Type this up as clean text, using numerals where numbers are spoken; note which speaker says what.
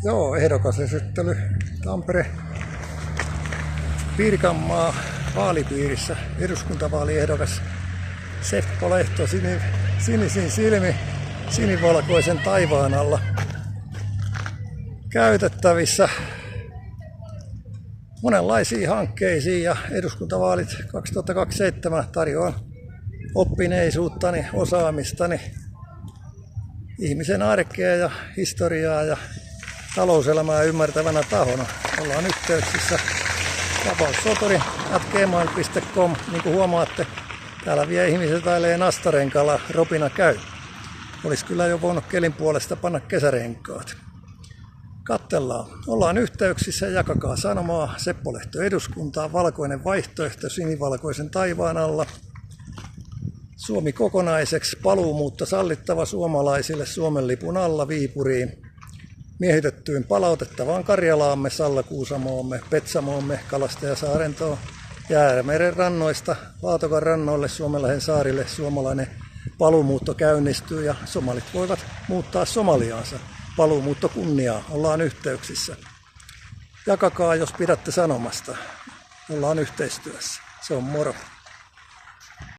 Speaker 1: Joo, ehdokasesittely Tampere Pirkanmaa vaalipiirissä. Eduskuntavaaliehdokas Seppo Lehto sinisin silmi sinivalkoisen taivaan alla käytettävissä monenlaisiin hankkeisiin, ja eduskuntavaalit 2027 tarjoaa oppineisuuttani, osaamistani, ihmisen arkea ja historiaa ja talouselämää ymmärtävänä tahona. Ollaan yhteyksissä vapaussotori@gmail.com. Niin kuin huomaatte, täällä vielä ihmiset ailee nastarenkalla, ropina käy. Olisi kyllä jo voinut kelin puolesta panna kesärenkaat. Kattellaan. Ollaan yhteyksissä, jakakaa sanomaa. Seppo Lehto eduskuntaa, valkoinen vaihtoehto sinivalkoisen taivaan alla. Suomi kokonaiseksi, paluumuutto sallittava suomalaisille Suomen lipun alla Viipuriin. Miehitettyyn palautettavaan Karjalaamme, Sallakuusamoomme, Petsamoomme, Kalastajasaarentoon, Jäämeren rannoista Laatokan rannoille, Suomenlahden saarille suomalainen paluumuutto käynnistyy ja somalit voivat muuttaa Somaliaansa. Paluumuutto kunniaa. Ollaan yhteyksissä. Jakakaa, jos pidätte sanomasta. Ollaan yhteistyössä. Se on moro.